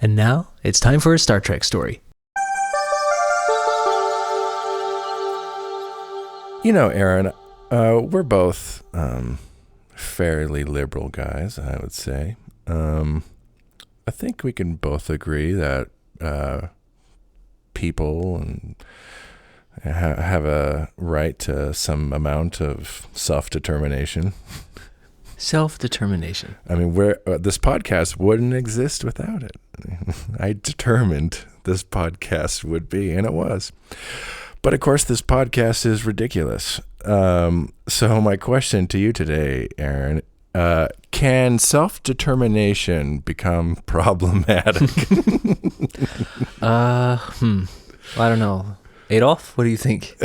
And now it's time for a Star Trek story. You know, Aaron, we're both fairly liberal guys, I would say. I think we can both agree that people have a right to some amount of self-determination. Self-determination. I mean, this podcast wouldn't exist without it. I determined this podcast would be, and it was. But of course, this podcast is ridiculous. So my question to you today, Aaron, can self-determination become problematic? I don't know. Adolf, what do you think?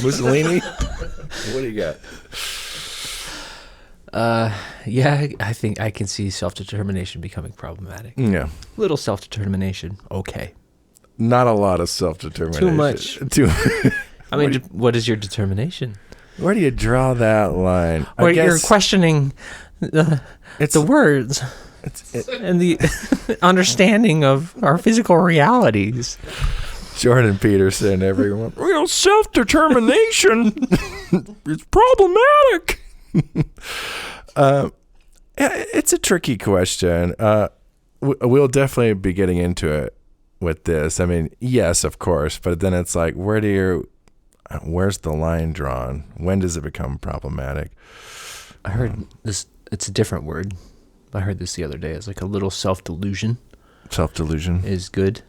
Mussolini? What do you got? Yeah, I think I can see self-determination becoming problematic. Yeah. Little self-determination, okay. Not a lot of self-determination. Too much. I mean, what is your determination? Where do you draw that line? Or you're questioning the words and the understanding of our physical realities. Jordan Peterson, everyone. Self-determination is problematic. It's a tricky question. We'll definitely be getting into it with this. I mean, yes, of course, but then it's like, where's the line drawn? When does it become problematic? I heard this, it's a different word. I heard this the other day. It's like a little self-delusion. Self-delusion is good.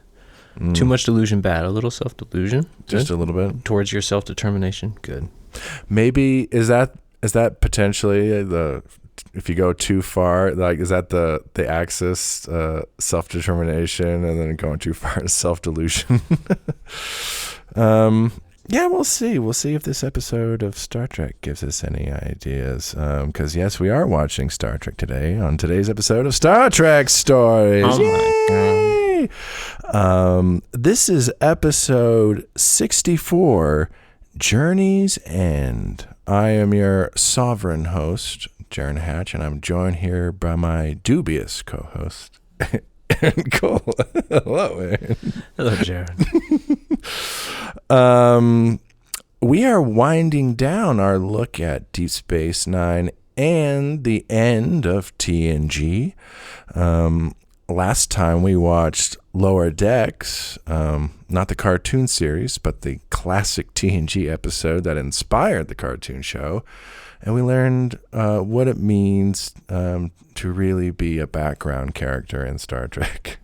Too much delusion, bad. A little self-delusion, just good. A little bit. Towards your self-determination, good. Maybe, is that potentially if you go too far, like, is that the axis, self-determination, and then going too far to self-delusion? Yeah, we'll see. We'll see if this episode of Star Trek gives us any ideas. Because, yes, we are watching Star Trek today on today's episode of Star Trek Stories. Oh, Yay! My God. This is episode 64, Journey's End. I am your sovereign host, Jaron Hatch, and I'm joined here by my dubious co-host, Aaron Cole. Hello, Aaron. Hello, Jaron. We are winding down our look at Deep Space Nine and the end of TNG. Last time we watched Lower Decks, not the cartoon series, but the classic TNG episode that inspired the cartoon show. And we learned what it means to really be a background character in Star Trek.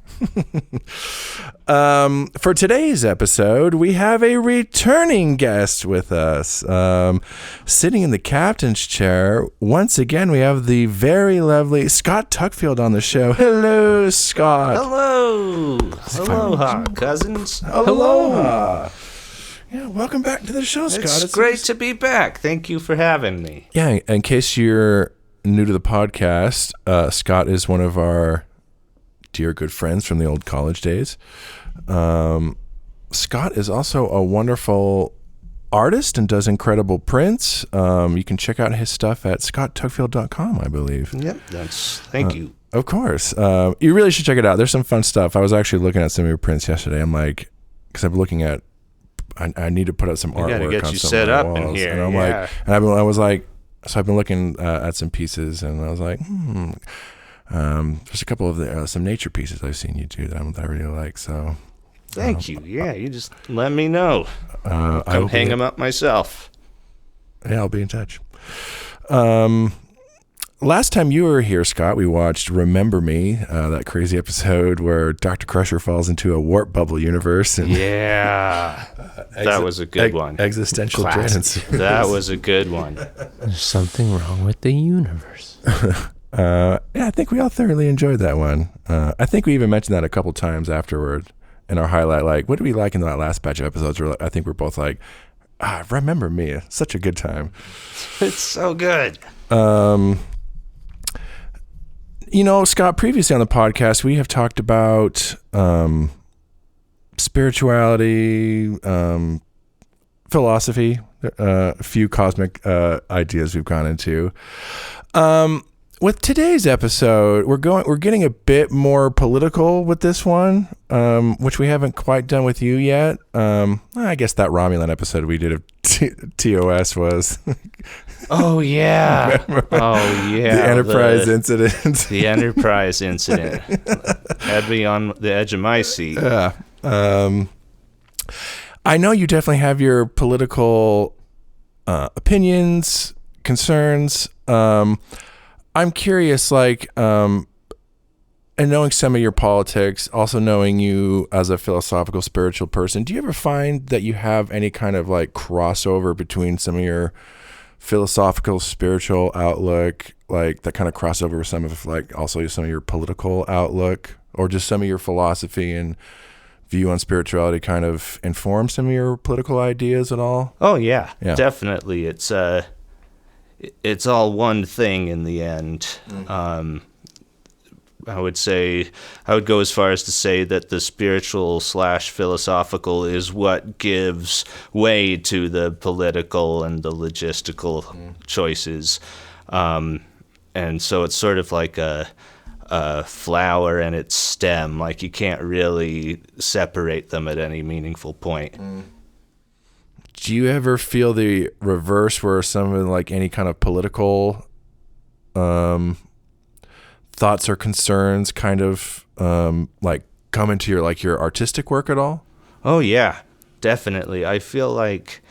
For today's episode, we have a returning guest with us. Sitting in the captain's chair, once again, we have the very lovely Scott Tuckfield on the show. Hello, Scott. Hello. Aloha, cousins. Aloha. Yeah, welcome back to the show, Scott. It's great to be back. Thank you for having me. Yeah, in case you're new to the podcast, Scott is one of our dear good friends from the old college days. Scott is also a wonderful artist and does incredible prints. You can check out his stuff at scotttuckfield.com, I believe. Yep, thank you. Of course. You really should check it out. There's some fun stuff. I was actually looking at some of your prints yesterday. I'm like, because I'm looking at, I need to put up some artwork gotta get on you some set of my up in walls. here. And I'm like, and I was like, so I've been looking at some pieces, and I was like, there's a couple of some nature pieces I've seen you do that I really like. So, thank you. Yeah, you just let me know. Come hang them up myself. Yeah, I'll be in touch. Last time you were here, Scott, we watched Remember Me, that crazy episode where Dr. Crusher falls into a warp bubble universe. And yeah, that was a good one. Existential dread. That was a good one. There's something wrong with the universe. Yeah, I think we all thoroughly enjoyed that one. I think we even mentioned that a couple times afterward in our highlight. Like, what did we like in that last batch of episodes? I think we're both like, Remember Me. Such a good time. It's so good. You know, Scott, previously on the podcast, we have talked about spirituality, philosophy, a few cosmic ideas we've gone into. with today's episode, we're getting a bit more political with this one, which we haven't quite done with you yet. I guess that Romulan episode we did of TOS was. Oh yeah. Oh yeah. The Enterprise incident. The Enterprise incident had me on the edge of my seat. Yeah. I know you definitely have your political opinions, concerns. I'm curious, like, and knowing some of your politics, also knowing you as a philosophical, spiritual person, do you ever find that you have any kind of like crossover between some of your philosophical, spiritual outlook, like that kind of crossover with some of like also some of your political outlook, or just some of your philosophy and view on spirituality kind of inform some of your political ideas at all? Oh yeah. Definitely. It's all one thing in the end. I would go as far as to say that the spiritual / philosophical is what gives way to the political and the logistical choices. And so it's sort of like a flower and its stem. Like you can't really separate them at any meaningful point. Do you ever feel the reverse where some of like any kind of political thoughts or concerns kind of like come into your artistic work at all? Oh yeah, definitely. I feel like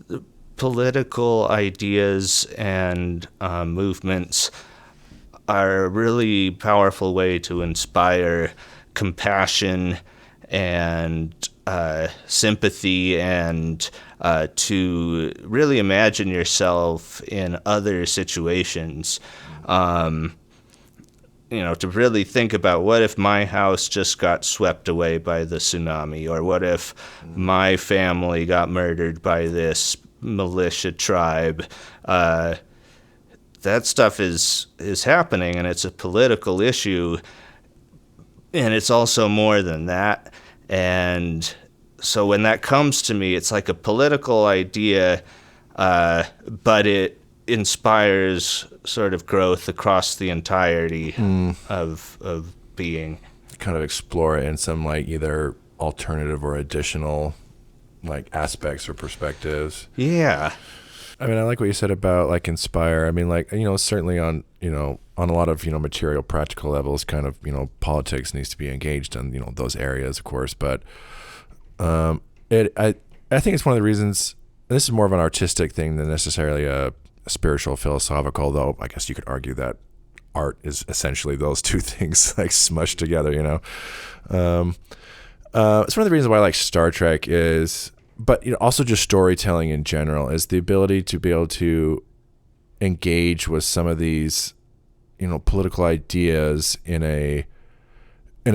the political ideas and movements are a really powerful way to inspire compassion and sympathy and to really imagine yourself in other situations. To really think about what if my house just got swept away by the tsunami, or what if my family got murdered by this militia tribe. That stuff is happening, and it's a political issue, and it's also more than that. And so when that comes to me, it's like a political idea, but it inspires sort of growth across the entirety of being. Kind of explore it in some like either alternative or additional like aspects or perspectives. Yeah. I mean, I like what you said about like inspire. I mean, like, certainly on a lot of, material practical levels, kind of, politics needs to be engaged in, those areas, of course. But I think it's one of the reasons, and this is more of an artistic thing than necessarily a spiritual, philosophical, though I guess you could argue that art is essentially those two things like smushed together, It's one of the reasons why I like Star Trek is, but also just storytelling in general, is the ability to be able to engage with some of these, political ideas in a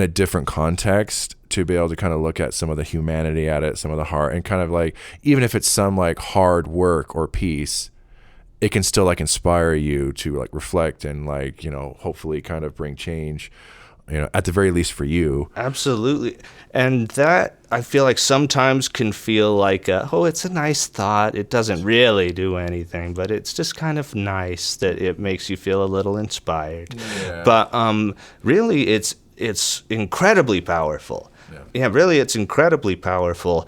different context, to be able to kind of look at some of the humanity at it, some of the heart, and kind of like, even if it's some like hard work or piece, it can still like inspire you to like reflect and like, hopefully kind of bring change, at the very least for you. Absolutely. And that I feel like sometimes can feel like, it's a nice thought. It doesn't really do anything, but it's just kind of nice that it makes you feel a little inspired. Yeah. But really it's incredibly powerful. Yeah, really it's incredibly powerful.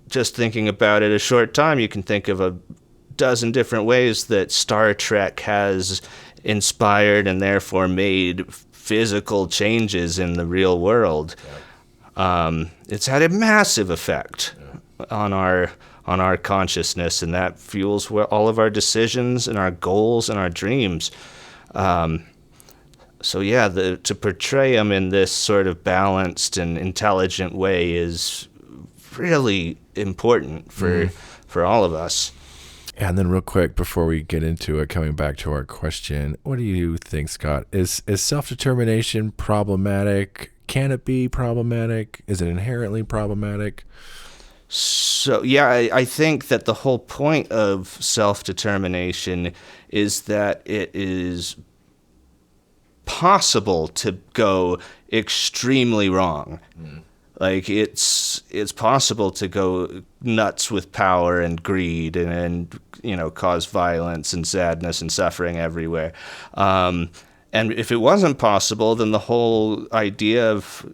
Just thinking about it a short time, you can think of a dozen different ways that Star Trek has inspired and therefore made physical changes in the real world. It's had a massive effect on our consciousness, and that fuels all of our decisions and our goals and our dreams. To portray them in this sort of balanced and intelligent way is really important for all of us. And then real quick, before we get into it, coming back to our question, what do you think, Scott? Is self-determination problematic? Can it be problematic? Is it inherently problematic? So, yeah, I think that the whole point of self-determination is that it is possible to go extremely wrong. Like it's possible to go nuts with power and greed and cause violence and sadness and suffering everywhere. And if it wasn't possible, then the whole idea of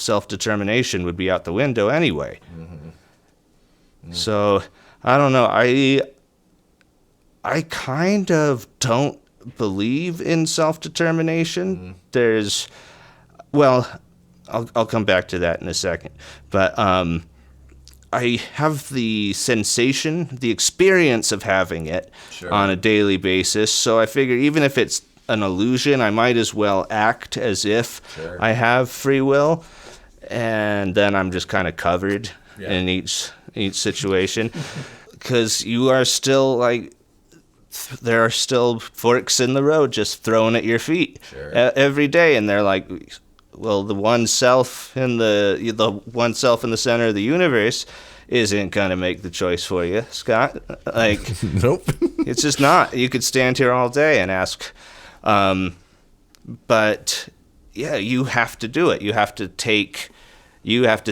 self-determination would be out the window anyway. So I don't know. I kind of don't believe in self-determination. I'll come back to that in a second. But I have the sensation, the experience of having it on a daily basis. So I figure even if it's an illusion, I might as well act as if I have free will. And then I'm just kind of covered in each situation. Because you are still like, there are still forks in the road just thrown at your feet every day. And they're like, well, the one self in the one self in the center of the universe isn't gonna make the choice for you, Scott. Like, nope. It's just not. You could stand here all day and ask, but yeah, you have to do it. You have to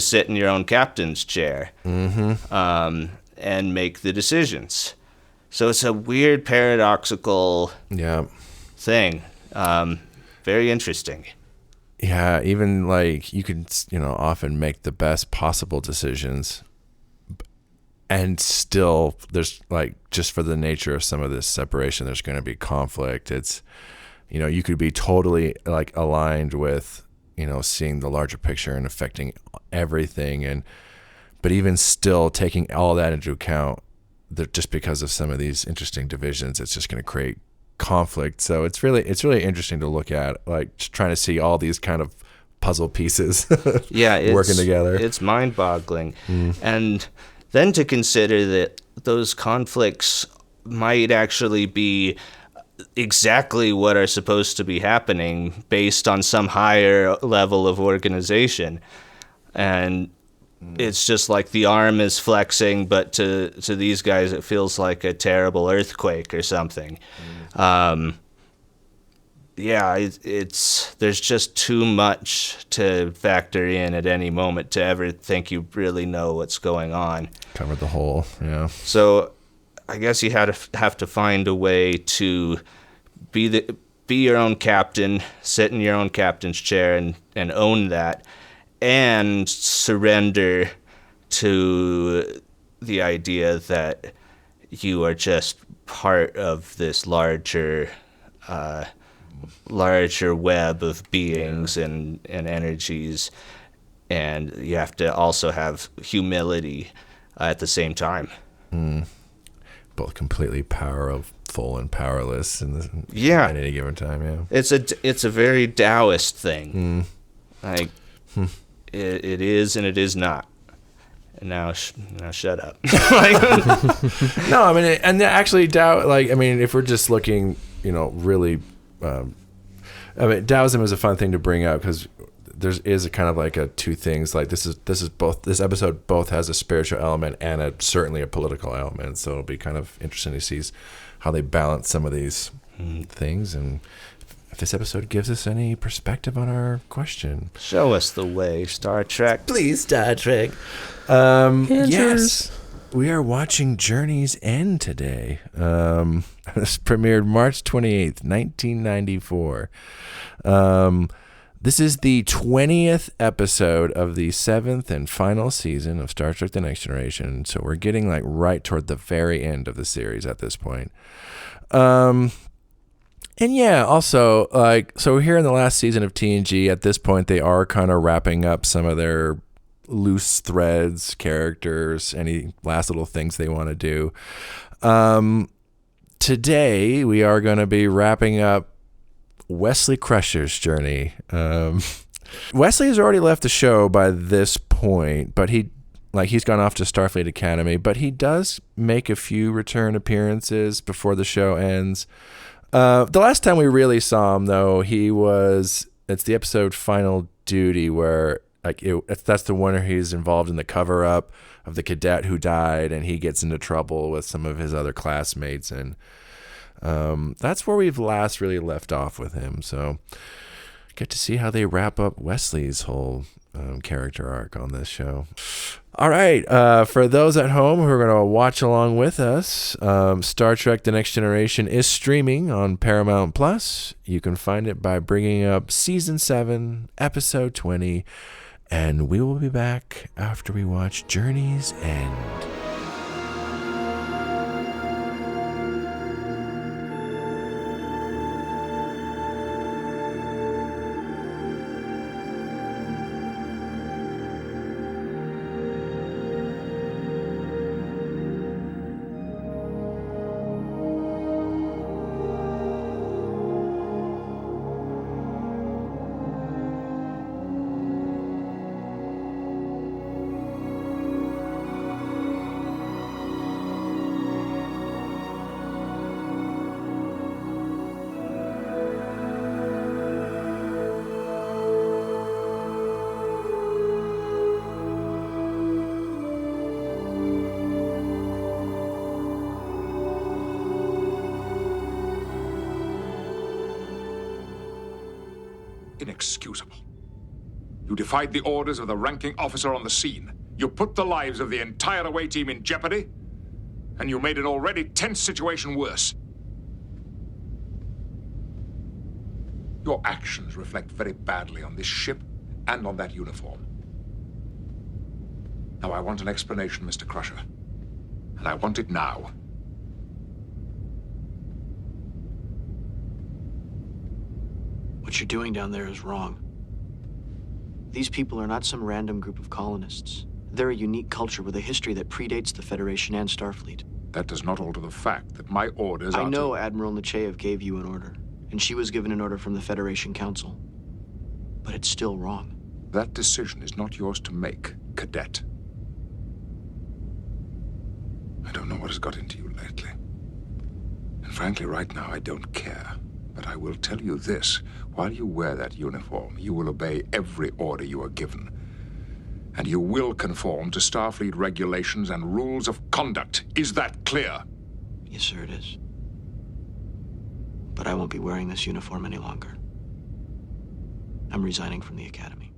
sit in your own captain's chair, and make the decisions. So it's a weird paradoxical thing. Very interesting. Yeah, even like you could, often make the best possible decisions, and still there's like, just for the nature of some of this separation, there's going to be conflict. It's, you could be totally like aligned with, seeing the larger picture and affecting everything, but even still taking all that into account, just because of some of these interesting divisions, it's just going to create conflict. So it's really interesting to look at, like just trying to see all these kind of puzzle pieces working together. It's mind-boggling. And then to consider that those conflicts might actually be exactly what are supposed to be happening based on some higher level of organization. And it's just like the arm is flexing, but to these guys it feels like a terrible earthquake or something. There's just too much to factor in at any moment to ever think you really know what's going on. Cover the whole, yeah. So I guess you have to find a way to be your own captain, sit in your own captain's chair and own that, and surrender to the idea that you are just part of this larger web of beings and energies, and you have to also have humility at the same time. Both completely powerful and powerless at any given time. It's a very Taoist thing. Like it is and it is not. And now shut up. No, I mean, and actually Tao, like, I mean, if we're just looking, really, Taoism is a fun thing to bring up because there is a kind of like a two things. Like this episode both has a spiritual element and certainly a political element. So it'll be kind of interesting to see how they balance some of these things, and if this episode gives us any perspective on our question. Show us the way, Star Trek. Please, Star Trek. Yes, we are watching Journey's End today. This premiered March 28th, 1994. This is the 20th episode of the 7th and final season of Star Trek The Next Generation. So we're getting like right toward the very end of the series at this point. And yeah, also, like, so we're here in the last season of TNG. At this point, they are kind of wrapping up some of their loose threads, characters, any last little things they want to do. Today, we are going to be wrapping up Wesley Crusher's journey. Wesley has already left the show by this point, but he's gone off to Starfleet Academy, but he does make a few return appearances before the show ends. The last time we really saw him, though, it's the episode Final Duty, where that's the one where he's involved in the cover-up of the cadet who died, and he gets into trouble with some of his other classmates, and that's where we've last really left off with him. So get to see how they wrap up Wesley's whole character arc on this show. All right, for those at home who are going to watch along with us, Star Trek The Next Generation is streaming on Paramount Plus. You can find it by bringing up Season 7, Episode 20, and we will be back after we watch Journey's End. Inexcusable. You defied the orders of the ranking officer on the scene. You put the lives of the entire away team in jeopardy, and you made an already tense situation worse. Your actions reflect very badly on this ship and on that uniform. Now, I want an explanation, Mr. Crusher, and I want it now. What you're doing down there is wrong. These people are not some random group of colonists. They're a unique culture with a history that predates the Federation and Starfleet. That does not alter the fact that my orders are I know Admiral Nechayev gave you an order, and she was given an order from the Federation Council. But it's still wrong. That decision is not yours to make, Cadet. I don't know what has got into you lately. And frankly, right now, I don't care. But I will tell you this. While you wear that uniform, you will obey every order you are given. And you will conform to Starfleet regulations and rules of conduct. Is that clear? Yes, sir, it is. But I won't be wearing this uniform any longer. I'm resigning from the Academy.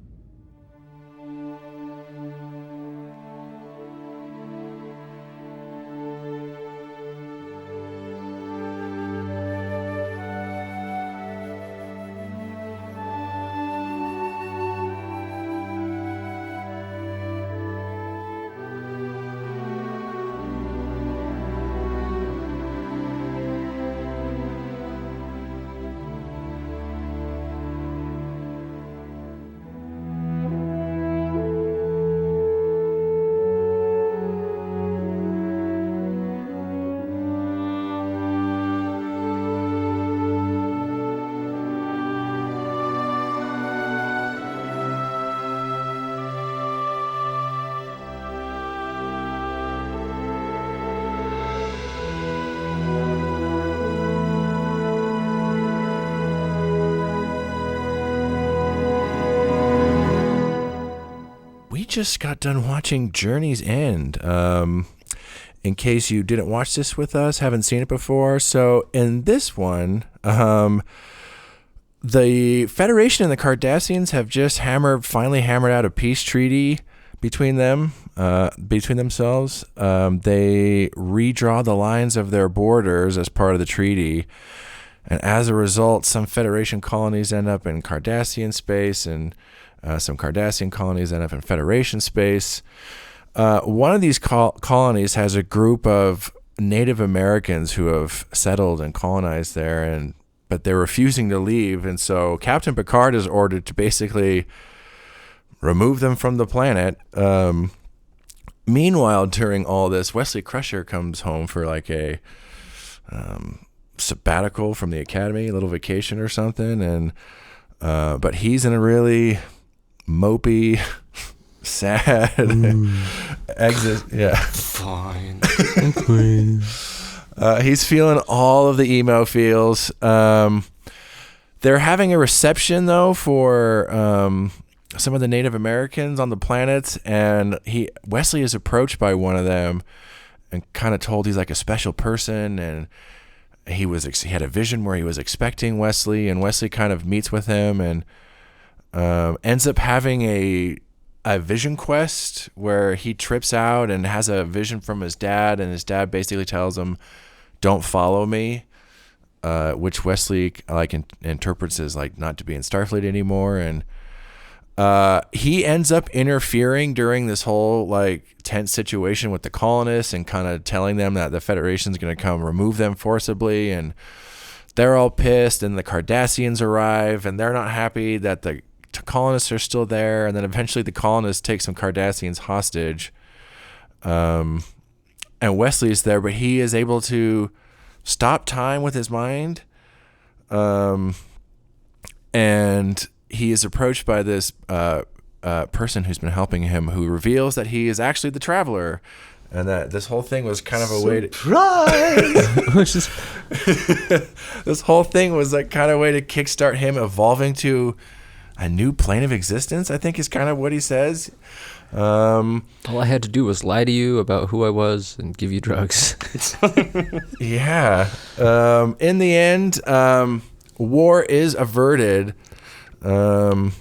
Just got done watching Journey's End. In case you didn't watch this with us, haven't seen it before. So in this one, the Federation and the Cardassians have just finally hammered out a peace treaty between themselves. They redraw the lines of their borders as part of the treaty. And as a result, some Federation colonies end up in Cardassian space, and some Cardassian colonies end up in Federation space. One of these colonies has a group of Native Americans who have settled and colonized there, but they're refusing to leave. And so Captain Picard is ordered to basically remove them from the planet. Meanwhile, during all this, Wesley Crusher comes home for like a sabbatical from the Academy, a little vacation or something, and but he's in a really mopey, sad exit. Yeah, fine. He's feeling all of the emo feels. They're having a reception though for some of the Native Americans on the planet, and Wesley is approached by one of them and kind of told he's like a special person, and he had a vision where he was expecting Wesley, and Wesley kind of meets with him and ends up having a a vision quest where he trips out and has a vision from his dad, and his dad basically tells him, "Don't follow me," which Wesley interprets as not to be in Starfleet anymore, and he ends up interfering during this whole tense situation with the colonists and kind of telling them that the Federation's going to come remove them forcibly, and they're all pissed, and the Cardassians arrive, and they're not happy that the colonists are still there, and then eventually the colonists take some Cardassians hostage, and Wesley's there, but he is able to stop time with his mind, and he is approached by this person who's been helping him, who reveals that he is actually the Traveler, and that this whole thing was kind of a way to this whole thing was kind of a way to kickstart him evolving to a new plane of existence, I think is kind of what he says. All I had to do was lie to you about who I was and give you drugs. Yeah. In the end, war is averted, and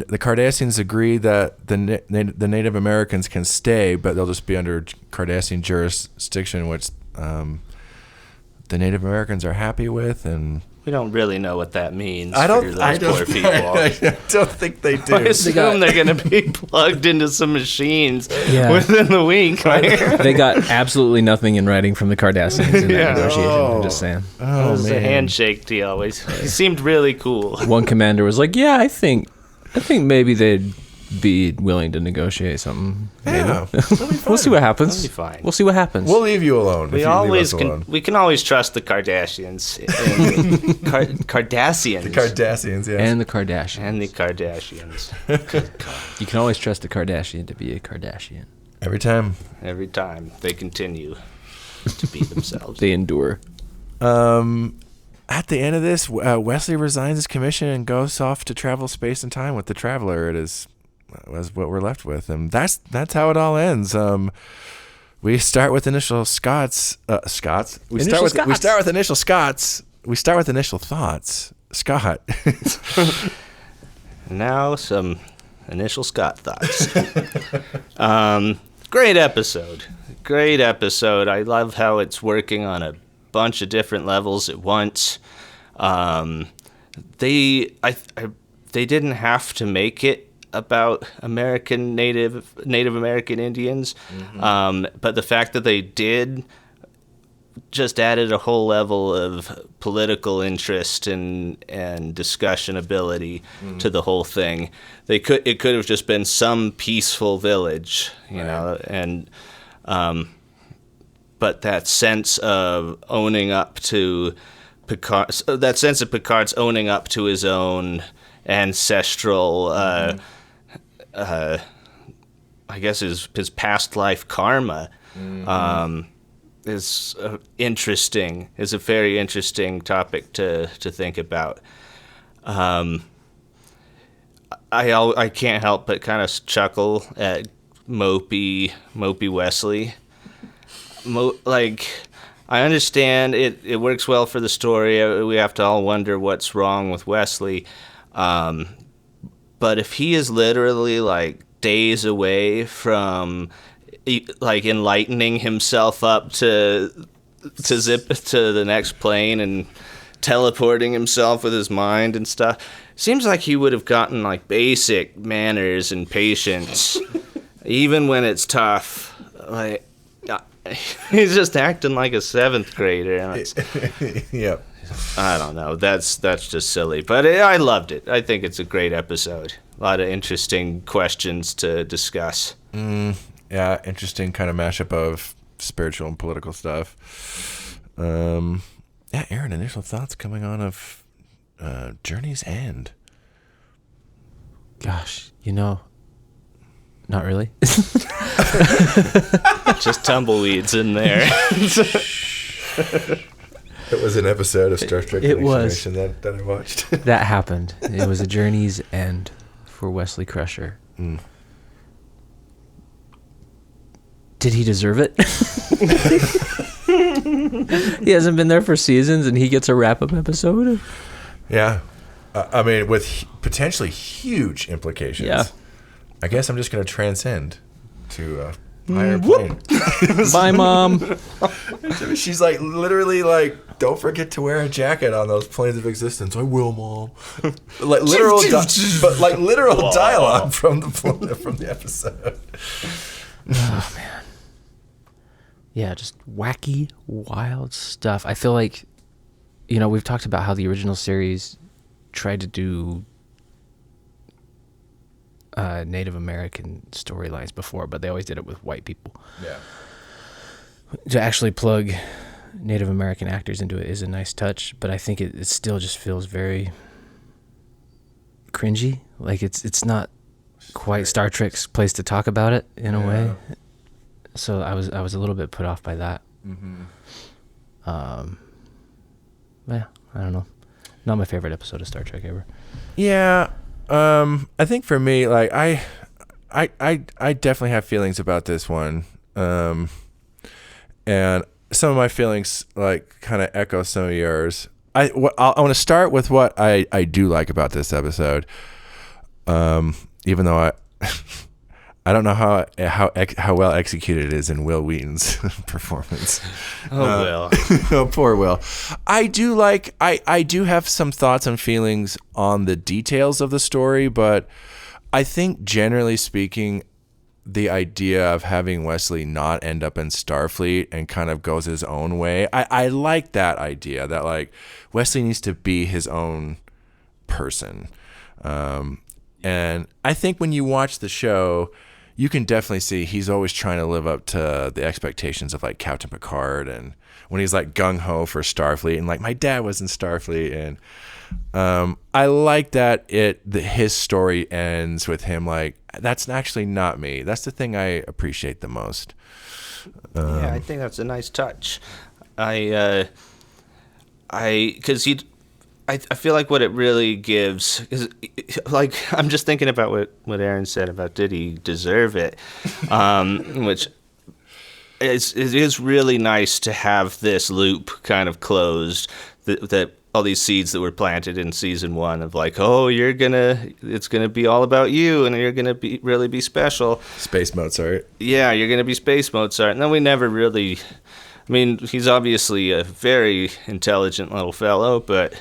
the Cardassians agree that the Native Americans can stay, but they'll just be under Cardassian jurisdiction, which the Native Americans are happy with, and we don't really know what that means. I don't think they do. I assume they're going to be plugged into some machines within the week. They got absolutely nothing in writing from the Cardassians in that negotiation. I'm just saying. It was a handshake deal. He seemed really cool. One commander was like, "Yeah, I think maybe they'd be willing to negotiate something. Yeah, we'll see what happens. That'll be fine. We'll see what happens. We'll leave you alone. We can always trust the Kardashians. Cardassians. The Cardassians, yeah. And the Kardashians. And the Kardashians. You can always trust the Kardashian to be a Kardashian. Every time. Every time. They continue to be themselves. They endure. At the end of this, Wesley resigns his commission and goes off to travel space and time with the Traveler. It is what we're left with, and that's how it all ends. We start with initial Scots. We start with initial Scots. We start with initial thoughts. Scott. Now some initial Scott thoughts. Great episode. I love how it's working on a bunch of different levels at once. They didn't have to make it about Native American Indians, but the fact that they did just added a whole level of political interest and discussion ability to the whole thing. It could have just been some peaceful village, you know, and but that sense of owning up to Picard's owning up to his own ancestral, I guess his past life karma, is interesting. Is a very interesting topic to think about. I can't help but kind of chuckle at mopey Wesley. I understand it works well for the story. We have to all wonder what's wrong with Wesley. But if he is literally days away from enlightening himself up to zip to the next plane and teleporting himself with his mind and stuff, seems like he would have gotten basic manners and patience, even when it's tough. He's just acting like a 7th grader. Yep. I don't know. That's just silly. But I loved it. I think it's a great episode. A lot of interesting questions to discuss. Yeah, interesting kind of mashup of spiritual and political stuff. Yeah, Aaron, initial thoughts coming on of Journey's End. Gosh, not really. Just tumbleweeds in there. It was an episode of Star Trek Next Generation that I watched. That happened. It was a journey's end for Wesley Crusher. Did he deserve it? He hasn't been there for seasons, and he gets a wrap-up episode? Yeah. I mean, with potentially huge implications. Yeah. I guess I'm just gonna transcend to a higher plane. Bye, Mom. She's like literally like, don't forget to wear a jacket on those planes of existence. I will, Mom. Like literal, but like literal dialogue from the episode. Oh man. Yeah, just wacky, wild stuff. I feel like, we've talked about how the original series tried to do Native American storylines before, but they always did it with white people. Yeah. To actually plug Native American actors into it is a nice touch, but I think it still just feels very cringy. Like it's not quite Star Trek's place to talk about it in a way. So I was a little bit put off by that. Mm-hmm. Yeah, I don't know. Not my favorite episode of Star Trek ever. Yeah. I think for me, like I definitely have feelings about this one. And some of my feelings like kind of echo some of yours. I want to start with what I do like about this episode. Even though I don't know how well executed it is in Will Wheaton's performance. Will. Oh, poor Will. I do have some thoughts and feelings on the details of the story, but I think generally speaking, the idea of having Wesley not end up in Starfleet and kind of goes his own way, I like that idea that like Wesley needs to be his own person. And I think when you watch the show, you can definitely see he's always trying to live up to the expectations of like Captain Picard, and when he's like gung-ho for Starfleet and like my dad was in Starfleet, and I like that his story ends with him like, that's actually not me. That's the thing I appreciate the most. Yeah, I think that's a nice touch. I feel like what it really gives is, like, I'm just thinking about what Aaron said about did he deserve it, which it is really nice to have this loop kind of closed, that all these seeds that were planted in season 1 of like, oh, it's gonna be all about you, and you're gonna really be special. Space Mozart. Yeah, you're gonna be Space Mozart, and then we never really. I mean, he's obviously a very intelligent little fellow, but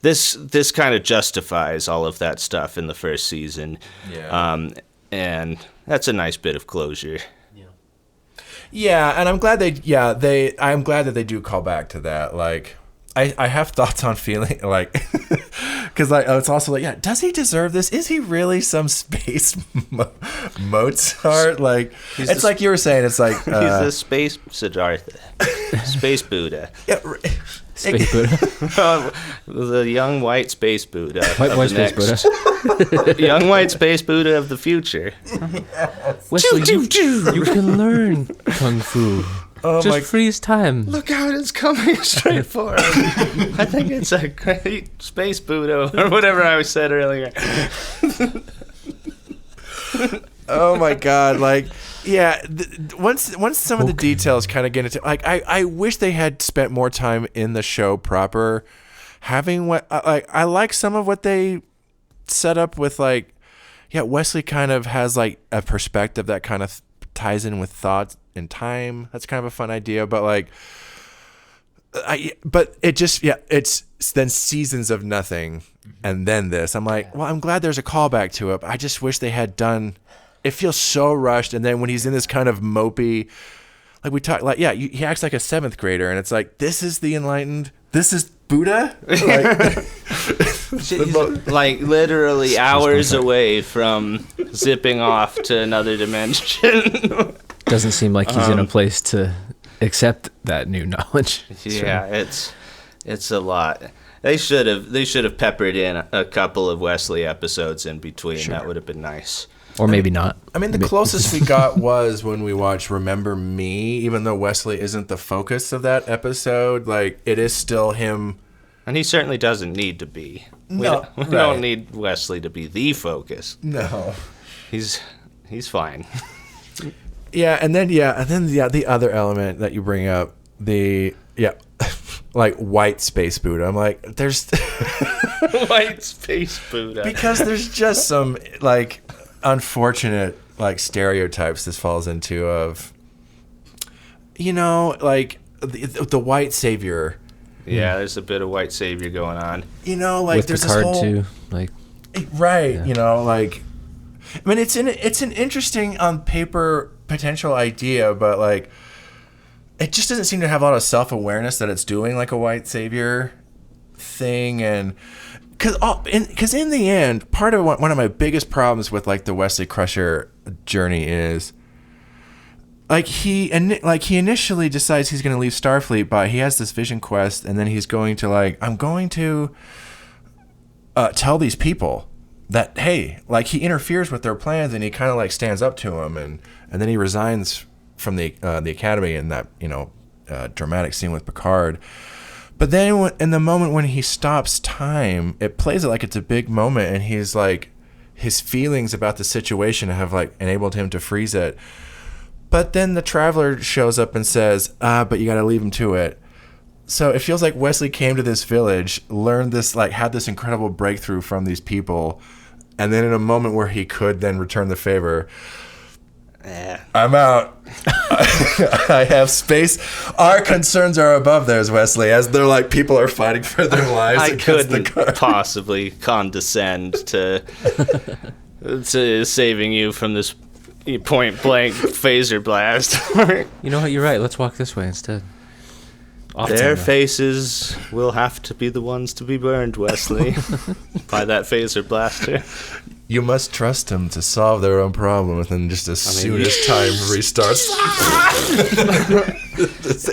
this kind of justifies all of that stuff in the first season. Yeah. And that's a nice bit of closure. Yeah, and I'm glad I'm glad that they do call back to that. Like, I have thoughts on feeling like, because like it's also like, yeah, does he deserve this? Is he really some space Mozart? Like, it's like you were saying, it's like he's the space Siddhartha, space Buddha. Yeah, Space Buddha. The young white space Buddha. White space Buddha. Young white space Buddha of the future. Yes. Wesley, you can learn Kung Fu. Oh, just freeze time. Look out, it's coming straight for him. I think it's a great space Buddha, or whatever I said earlier. Oh my God! Like, yeah. Once some of the details kind of get into, like, I wish they had spent more time in the show proper, having what I like some of what they set up with, like, yeah, Wesley kind of has like a perspective that kind of ties in with thoughts and time. That's kind of a fun idea, but like, but it just, yeah, it's then seasons of nothing, and then this. I'm like, well, I'm glad there's a callback to it, but I just wish they had done. It feels so rushed, and then when he's in this kind of mopey, like we talked, like, yeah, he acts like a 7th grader, and it's like, this is the enlightened, this is Buddha, like, He's like literally hours away from zipping off to another dimension. Doesn't seem like he's in a place to accept that new knowledge. Yeah, it's a lot. They should have peppered in a couple of Wesley episodes in between. Sure. That would have been nice. Or maybe not. I mean, the closest we got was when we watched Remember Me, even though Wesley isn't the focus of that episode. Like, it is still him. And he certainly doesn't need to be. We don't need Wesley to be the focus. No. He's fine. Yeah, and then the other element that you bring up, like white space Buddha. I'm like, there's white space Buddha, because there's just some like unfortunate like stereotypes this falls into of, you know, like the white savior. Yeah, there's a bit of white savior going on. You know, like with there's Picard this whole too, like right. Yeah. You know, like I mean, it's an interesting on paper potential idea, but like it just doesn't seem to have a lot of self-awareness that it's doing like a white savior thing. And because in the end, part of one of my biggest problems with like the Wesley Crusher journey is like he initially decides he's going to leave Starfleet, but he has this vision quest, and then he's going to like, I'm going to tell these people that, hey, like he interferes with their plans, and he kind of like stands up to them, and then he resigns from the academy in that, you know, dramatic scene with Picard. But then in the moment when he stops time, it plays it like it's a big moment, and he's like, his feelings about the situation have like enabled him to freeze it. But then the Traveler shows up and says, but you got to leave him to it. So it feels like Wesley came to this village, learned this, like had this incredible breakthrough from these people, and then in a moment where he could then return the favor, I'm out. I have space. Our concerns are above theirs, Wesley, as they're like people are fighting for their lives. I couldn't possibly condescend to saving you from this point blank phaser blast. You know what? You're right. Let's walk this way instead. Their faces will have to be the ones to be burned, Wesley, by that phaser blaster. You must trust them to solve their own problem, and then just soon as time restarts,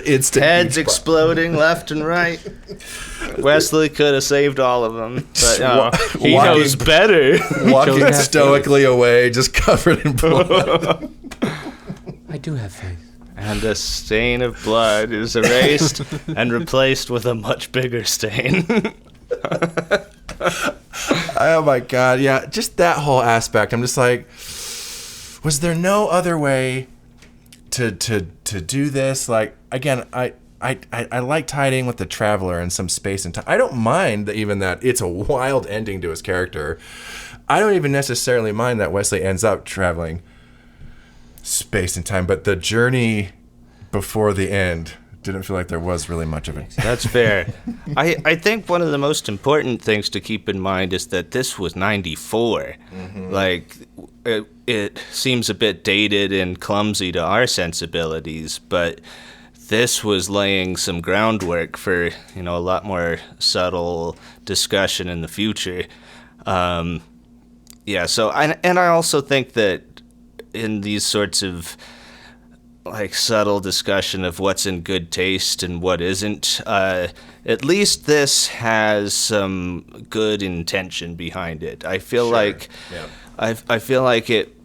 instant heads exploding left and right. Wesley could have saved all of them, but he knows better. Walking stoically away, just covered in blood. I do have faith. And the stain of blood is erased and replaced with a much bigger stain. Oh my God, yeah, just that whole aspect. I'm just like, was there no other way to do this? Like, again, I like tiding with the Traveler and some space and time. I don't mind even that it's a wild ending to his character. I don't even necessarily mind that Wesley ends up traveling space and time, but the journey before the end didn't feel like there was really much of it. That's fair. I think one of the most important things to keep in mind is that this was 94. Mm-hmm. Like, it seems a bit dated and clumsy to our sensibilities, but this was laying some groundwork for, you know, a lot more subtle discussion in the future. Yeah, so, and I also think that in these sorts of like subtle discussion of what's in good taste and what isn't, at least this has some good intention behind it. I feel like I feel like it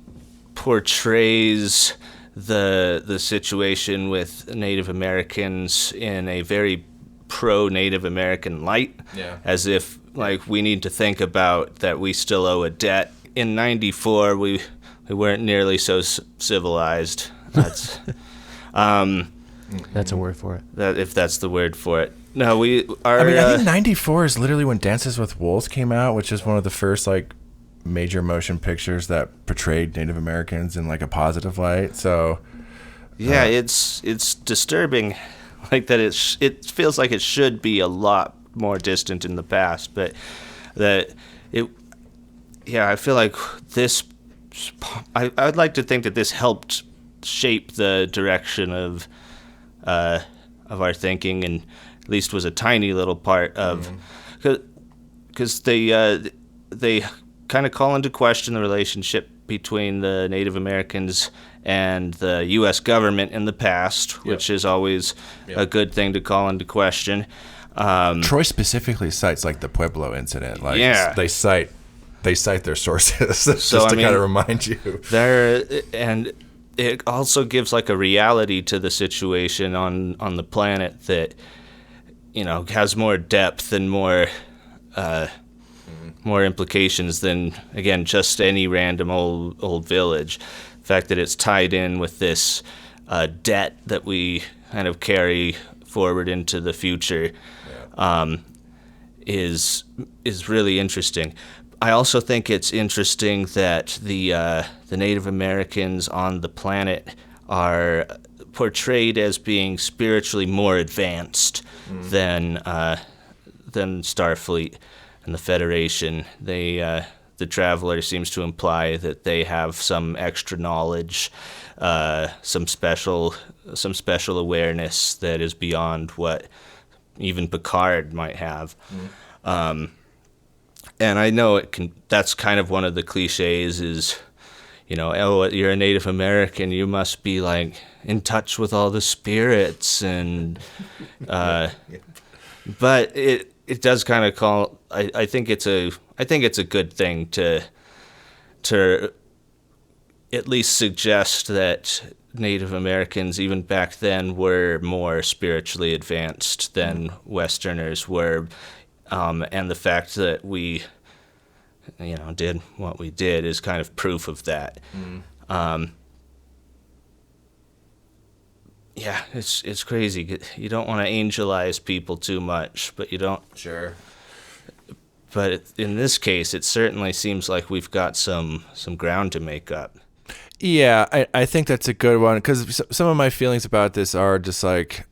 portrays the situation with Native Americans in a very pro-Native American light, as if like we need to think about that we still owe a debt. In 94, we weren't nearly so civilized. That's that's a word for it. That if that's the word for it. No, I think 94 is literally when Dances with Wolves came out, which is one of the first like major motion pictures that portrayed Native Americans in like a positive light. So yeah, it's disturbing, like that. It feels like it should be a lot more distant in the past, but that it. Yeah, I feel like this. I'd like to think that this helped shape the direction of our thinking, and at least was a tiny little part of, because they kind of call into question the relationship between the Native Americans and the U.S. government in the past, which is always a good thing to call into question. Troy specifically cites like the Pueblo incident. Like they cite their sources just to kind of remind you. And it also gives like a reality to the situation on the planet that, you know, has more depth and more implications than, again, just any random old village. The fact that it's tied in with this debt that we kind of carry forward into the future is really interesting. I also think it's interesting that the Native Americans on the planet are portrayed as being spiritually more advanced than Starfleet and the Federation. The Traveler seems to imply that they have some extra knowledge, some special awareness that is beyond what even Picard might have. And I know that's kind of one of the cliches is, oh, you're a Native American, you must be like in touch with all the spirits, and but it does kind of call. I think it's a good thing to at least suggest that Native Americans even back then were more spiritually advanced than Westerners were. And the fact that we, did what we did is kind of proof of that. Yeah, it's crazy. You don't want to angelize people too much, but you don't. Sure. But in this case, it certainly seems like we've got some ground to make up. Yeah, I think that's a good one, because some of my feelings about this are just like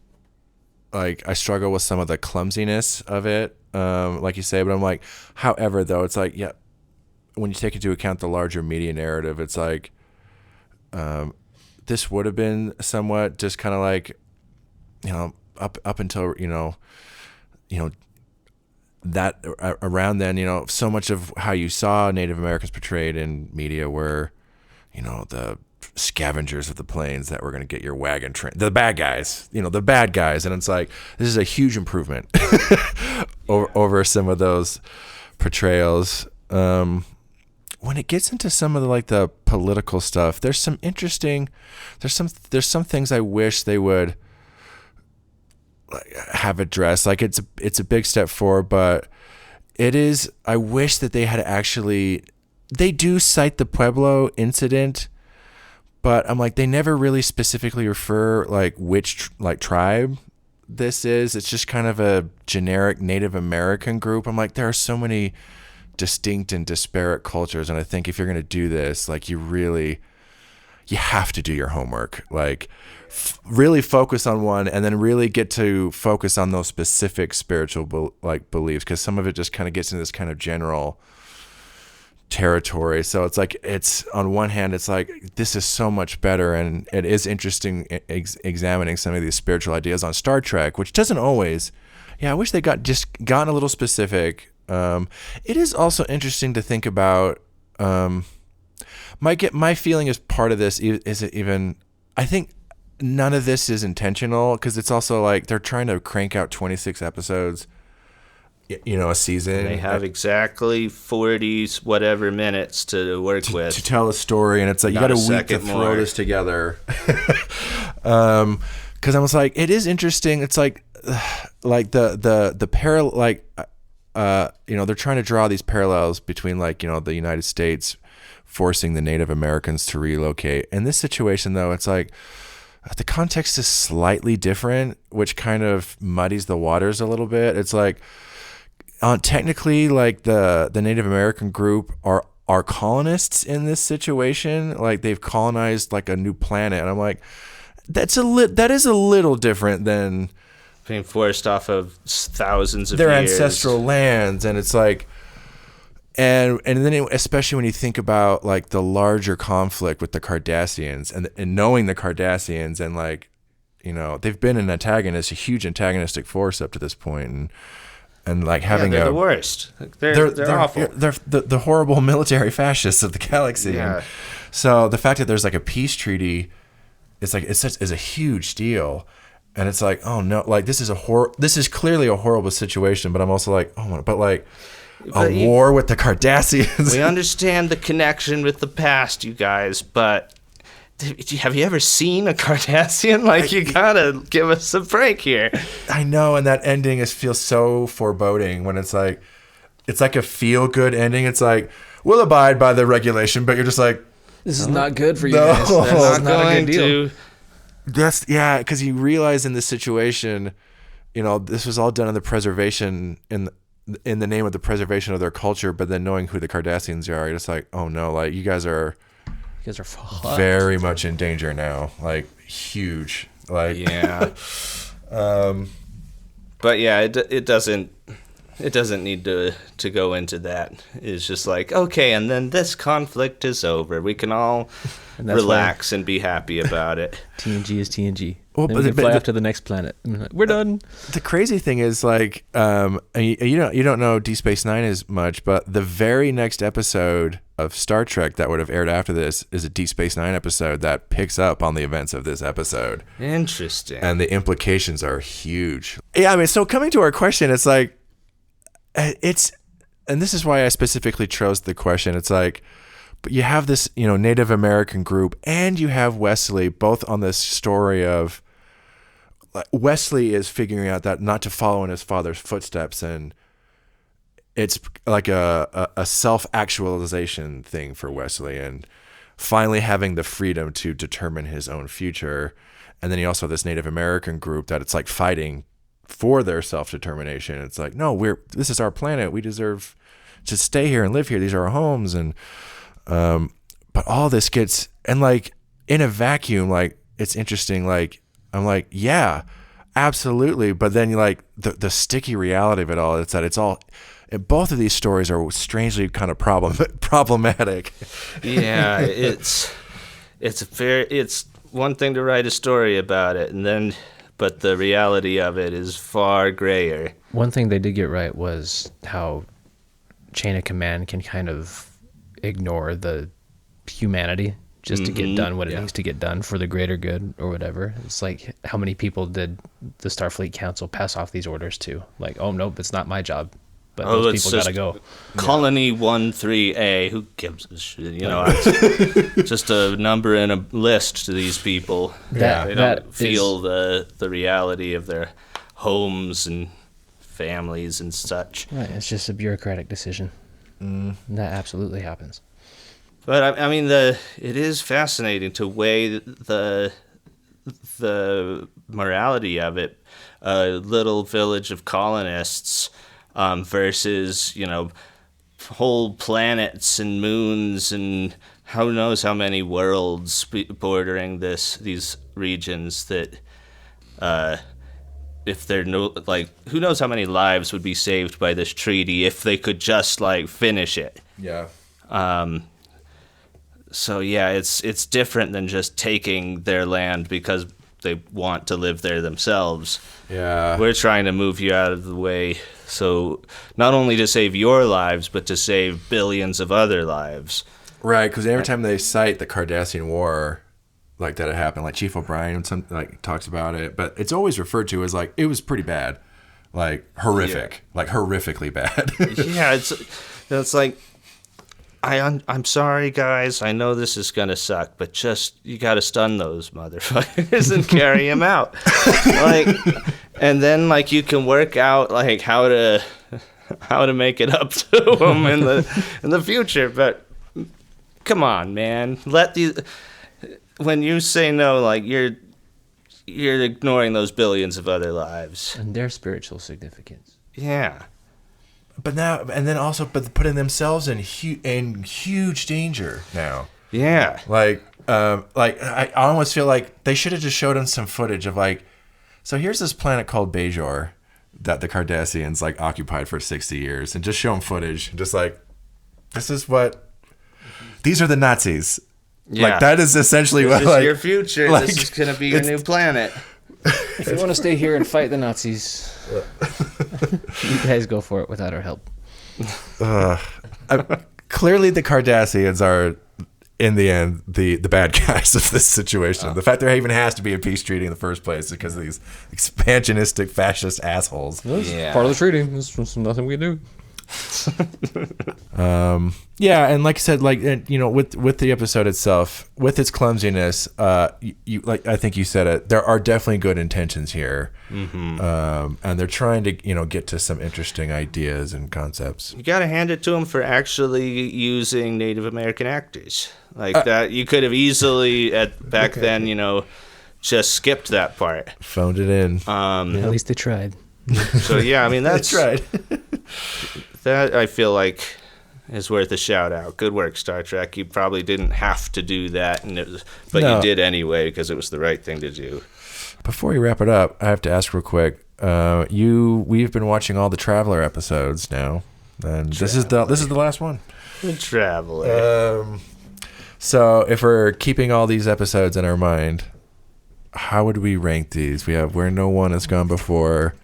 I struggle with some of the clumsiness of it. Like you say, but I'm like, however, though, it's like, yeah, when you take into account the larger media narrative, it's like, this would have been somewhat just kind of like, up until, that around then, so much of how you saw Native Americans portrayed in media were, the scavengers of the plains that were going to get your wagon train, the bad guys. And it's like, this is a huge improvement over some of those portrayals. When it gets into some of the political stuff, there's some things I wish they would have addressed. Like it's a big step forward, but I wish that they had they do cite the Pueblo incident, but I'm like, they never really specifically refer which tribe this is. It's just kind of a generic Native American group. I'm like, there are so many distinct and disparate cultures, and I think if you're going to do this, you have to do your homework. Really focus on one, and then really get to focus on those specific spiritual beliefs, because some of it just kind of gets into this kind of general territory. So it's on one hand, it's like, this is so much better, and it is interesting examining some of these spiritual ideas on Star Trek, which doesn't always. I wish they gotten a little specific. It is also interesting to think about. My feeling is part of this is it even. I think none of this is intentional, because it's also like they're trying to crank out 26 episodes. A season. They have exactly 40 whatever minutes to work with to tell a story, and it's like, you got a week to throw this together. Because I was like, it is interesting. It's like the parallel, they're trying to draw these parallels between the United States forcing the Native Americans to relocate. In this situation, though, it's like the context is slightly different, which kind of muddies the waters a little bit. It's like, technically, the Native American group are colonists in this situation. They've colonized a new planet, and I'm like, that is a little different than being forced off of thousands of their years. ancestral lands. And it's like, and then especially when you think about the larger conflict with the Cardassians, and knowing the Cardassians, and they've been a huge antagonistic force up to this point, and having they're the worst. They're awful. They're the horrible military fascists of the galaxy. Yeah. So the fact that there's a peace treaty, is a huge deal, and it's like, oh no, this is clearly a horrible situation. But I'm also like, oh, but war with the Cardassians. We understand the connection with the past, you guys, but. Have you ever seen a Cardassian? You gotta give us a break here. I know, and that ending feels so foreboding when it's like a feel-good ending. It's like, we'll abide by the regulation, but you're just like, this is not good for you guys. That's not a good deal. Because you realize in this situation, this was all done in the preservation in the name of the preservation of their culture, but then knowing who the Cardassians are, it's like, oh no, like you guys are fucked. Very much in danger now, like huge, like yeah. But yeah, it doesn't need to go into that. It's just like, okay, and then this conflict is over. We can all relax and be happy about it. TNG is TNG. Well, then we can fly off to the next planet. We're done. The crazy thing is, like, you don't know Deep Space Nine as much, but the very next episode of Star Trek that would have aired after this is a Deep Space Nine episode that picks up on the events of this episode. Interesting. And the implications are huge. Yeah, I mean, so coming to our question, it's like, and this is why I specifically chose the question. It's like, but you have this, Native American group, and you have Wesley, both on this story of Wesley is figuring out that not to follow in his father's footsteps, and it's like a self-actualization thing for Wesley, and finally having the freedom to determine his own future. And then you also have this Native American group that it's like fighting for their self-determination. It's like, no, this is our planet. We deserve to stay here and live here. These are our homes. And but all this gets, and like in a vacuum, like it's interesting. Like I'm like, yeah, absolutely. But then you like the sticky reality of it all. It's that it's all. Both of these stories are strangely kind of problematic. Yeah, it's one thing to write a story about it, but the reality of it is far grayer. One thing they did get right was how chain of command can kind of ignore the humanity just to get done what it needs to get done for the greater good or whatever. It's like, how many people did the Starfleet Council pass off these orders to? Like, oh, nope, it's not my job. But those people gotta go. Colony 13A, who gives a shit? It's just a number in a list to these people. They don't feel the reality of their homes and families and such. Right, it's just a bureaucratic decision. That absolutely happens. But I mean, it is fascinating to weigh the morality of it. A little village of colonists. Versus, whole planets and moons and who knows how many worlds bordering these regions that, if they're who knows how many lives would be saved by this treaty if they could just finish it. Yeah. So yeah, it's different than just taking their land because they want to live there themselves. Yeah. We're trying to move you out of the way. So not only to save your lives, but to save billions of other lives. Right, because every time they cite the Cardassian War, like that it happened, like Chief O'Brien talks about it, but it's always referred to as like it was pretty bad, like horrific, like horrifically bad. Yeah, it's like I'm sorry, guys. I know this is gonna suck, but just you gotta stun those motherfuckers and carry them out. And then you can work out how to make it up to them in the future. But come on, man. When you say no, you're ignoring those billions of other lives and their spiritual significance. Yeah. But putting themselves in huge danger now. Yeah. I almost feel like they should have just showed us some footage of so here's this planet called Bajor that the Cardassians occupied for 60 years, and just show them footage, just these are the Nazis. Yeah. That is essentially this is your future. This is gonna be your new planet. If you want to stay here and fight the Nazis, you guys go for it without our help. Clearly, the Cardassians are, in the end, the bad guys of this situation. The fact there even has to be a peace treaty in the first place is because of these expansionistic fascist assholes. Yeah. Part of the treaty. There's nothing we can do. Yeah, and like I said, with the episode itself, with its clumsiness, you I think you said it, there are definitely good intentions here. And they're trying to get to some interesting ideas and concepts. You gotta hand it to them for actually using Native American actors that. You could have easily then just skipped that part, phoned it in. At least they tried. So yeah, I mean that's right. That I feel like is worth a shout out. Good work, Star Trek. You probably didn't have to do that, but No. you did anyway because it was the right thing to do. Before we wrap it up, I have to ask real quick. We've been watching all the Traveler episodes now, and this is the last one. Good Traveler. So if we're keeping all these episodes in our mind, how would we rank these? We have Where No One Has Gone Before,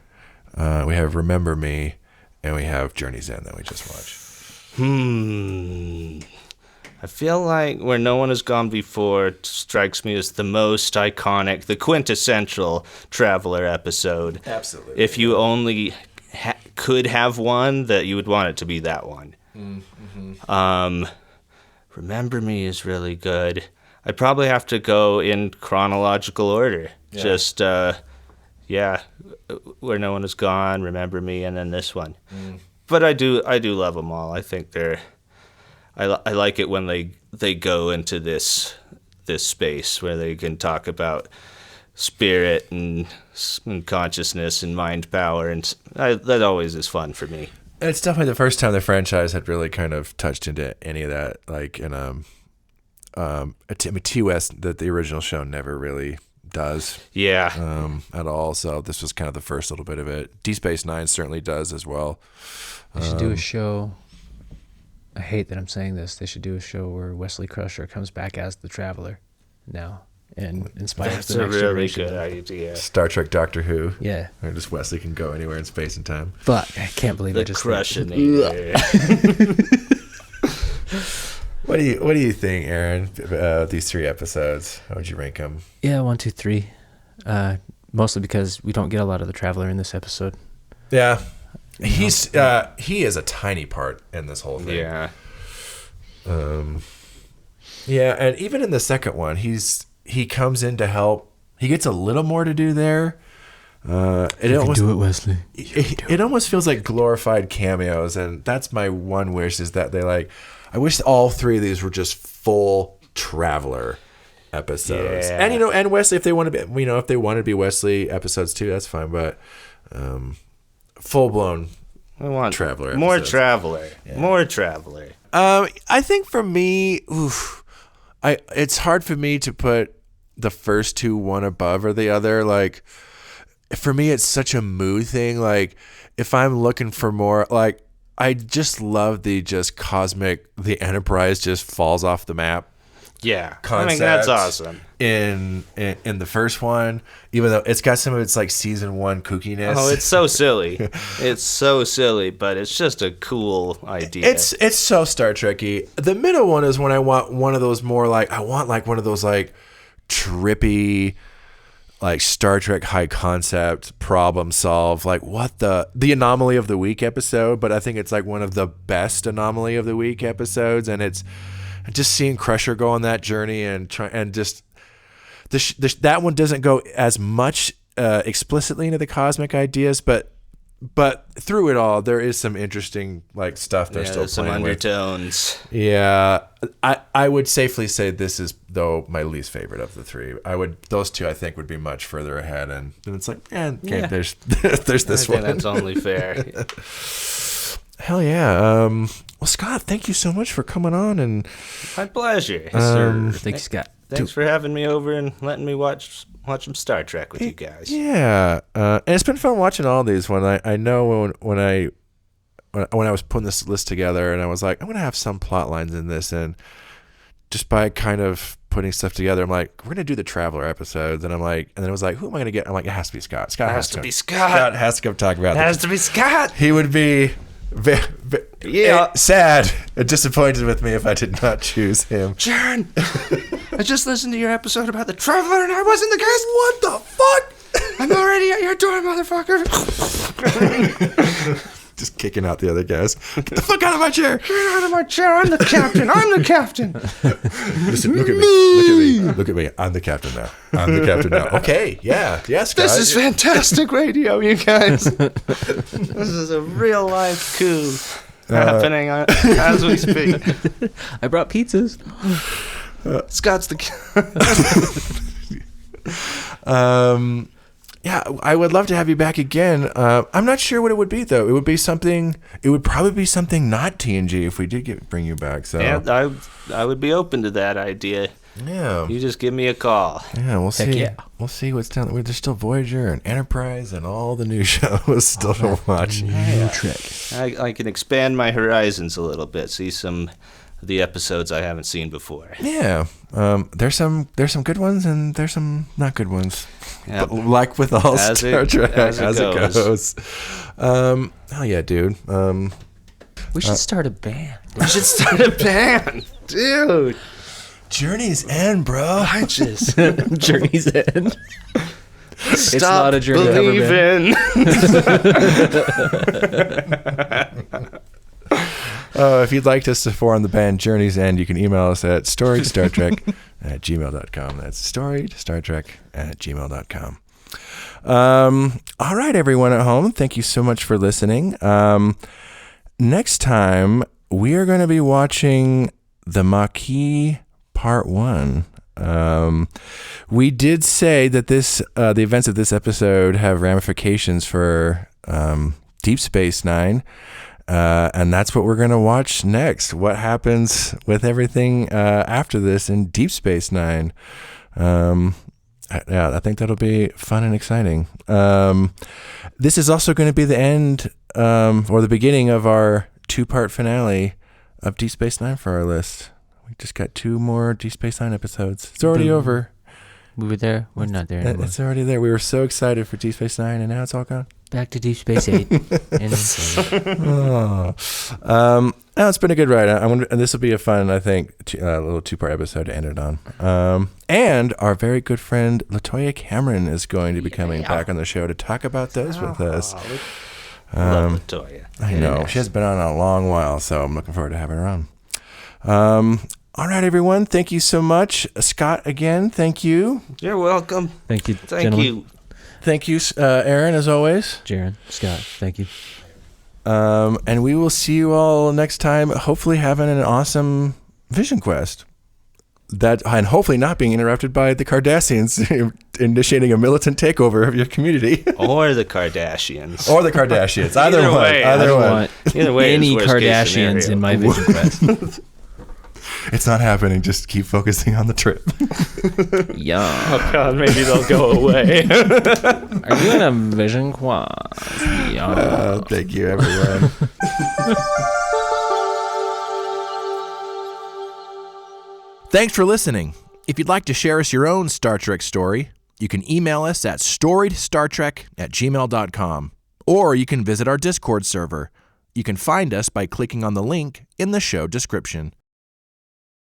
we have Remember Me, and we have Journey's End that we just watched. I feel like Where No One Has Gone Before strikes me as the most iconic, the quintessential Traveler episode. Absolutely. If you only could have one, that you would want it to be that one. Remember Me is really good. I'd probably have to go in chronological order. Yeah. Just, Where No One Has Gone, Remember Me, and then this one. But I do love them all. I think I like it when they go into this space where they can talk about spirit and consciousness and mind power, and that always is fun for me. It's definitely the first time the franchise had really kind of touched into any of that, like in TOS that the original show never really does. Yeah. At all. So this was kind of the first little bit of it. Deep Space Nine certainly does as well. They should do a show. I hate that I'm saying this. They should do a show where Wesley Crusher comes back as the Traveler now and inspires That's the a next really generation. good idea. Star Trek Doctor Who. Yeah. Or just Wesley can go anywhere in space and time. Fuck, I can't believe I The just Crushinator. What do you think, Aaron? These 3 episodes, how would you rank them? Yeah, 1, 2, 3. Mostly because we don't get a lot of the Traveler in this episode. Yeah, he is a tiny part in this whole thing. Yeah. Yeah, and even in the second one, he comes in to help. He gets a little more to do there. Do it, Wesley. It almost feels like glorified cameos, and that's my one wish is that I wish all 3 of these were just full Traveler episodes. Yeah. And and Wesley, if they want to be, if they wanted to be Wesley episodes too, that's fine. But full blown I want Traveler more episodes. Traveler. Yeah. More Traveler. I think for me, it's hard for me to put the first 2 one above or the other. Like, for me, it's such a mood thing. Like, if I'm looking for more, like, I just love the Enterprise just falls off the map. Yeah. Concept I think that's awesome. In the first one, even though it's got some of its like season 1 kookiness. Oh, it's so silly. It's so silly, but it's just a cool idea. It's so Star Trek-y. The middle one is when I want one of those more like one of those like trippy, like Star Trek high concept problem solve, like what the Anomaly of the Week episode. But I think it's like one of the best Anomaly of the Week episodes, and it's just seeing Crusher go on that journey and just that one doesn't go as much explicitly into the cosmic ideas, but through it all, there is some interesting like stuff they're still some playing with. undertones. Yeah, I would safely say this is though my least favorite of the 3. Those 2 I think would be much further ahead, and it's like, there's this I one. think that's only fair. Hell yeah. Well, Scott, thank you so much for coming on, and My pleasure. Thank you, Scott. Thanks for having me over and letting me watch some Star Trek with you guys. Yeah, and it's been fun watching all these. I know when I was putting this list together, and I was like, I'm gonna have some plot lines in this, and just by kind of putting stuff together, I'm like, we're gonna do the Traveler episodes, and then it was like, who am I gonna get? I'm like, it has to be Scott. Scott has to be Scott. Scott has to come talk about It has to be Scott. He would be sad and disappointed with me if I did not choose him. Jaron, I just listened to your episode about the Traveler and I wasn't the guest. What the fuck? I'm already at your door, motherfucker. Just kicking out the other guys. Get the fuck out of my chair. Get out of my chair. I'm the captain. I'm the captain. Listen, look at me. Look at me. I'm the captain now. Okay, yeah, Scott. This is fantastic radio, you guys. This is a real life coup happening as we speak. I brought pizzas. Scott's the Yeah, I would love to have you back again. I'm not sure what it would be though. It would probably be something not TNG if we did bring you back. So Yeah, I would be open to that idea. yeah, You just give me a call. yeah, we'll see. yeah. We'll see what's down there. There's still Voyager and Enterprise and all the new shows still to watch. New trick. I can expand my horizons a little bit, see some of the episodes I haven't seen before. Yeah, there's some good ones and there's some not good ones. Yeah. But like with all As Star it- Trek, as it as it goes. goes. Hell yeah, dude. We should start a band. We should start a band, dude. Journey's End, bro. I just Journey's End. stop not a journey ever been. believing. If you'd like us to form the band Journey's End, you can email us at storiedstartrek@gmail.com. That's storiedstartrek@gmail.com. All right, everyone at home, thank you so much for listening. Next time, we are going to be watching The Maquis Part 1. We did say that the events of this episode have ramifications for Deep Space Nine. And that's what we're going to watch next. What happens with everything after this in Deep Space Nine? I think that'll be fun and exciting. This is also going to be the end or the beginning of our 2-part finale of Deep Space Nine for our list. We just got 2 more Deep Space Nine episodes. It's already over. We were there. We're not there anymore. It's already there. We were so excited for Deep Space Nine, and now it's all gone. Back to Deep Space 8. It's been a good ride. And this will be a fun, I think, little 2-part episode to end it on. And our very good friend Latoya Cameron is going to be coming back on the show to talk about those with us. Love Latoya. I know. She hasn't been on in a long while, so I'm looking forward to having her on. All right, everyone. Thank you so much. Scott, again, thank you. You're welcome. Thank you, Thank gentlemen. you. Thank you, Aaron, as always. Jaron, Scott, thank you. And we will see you all next time, hopefully having an awesome Vision Quest. And hopefully not being interrupted by the Cardassians initiating a militant takeover of your community. Or the Kardashians. Or the Kardashians. Either Either one. way. I Either don't one. want Either way, any it's worst case Kardashians scenario. in my Vision Quest. It's not happening. Just keep focusing on the trip. Yeah. Oh God, maybe they'll go away. Are you in a Vision Quest? Yeah. Thank you, everyone. Thanks for listening. If you'd like to share us your own Star Trek story, you can email us at storiedstartrek@gmail.com, or you can visit our Discord server. You can find us by clicking on the link in the show description.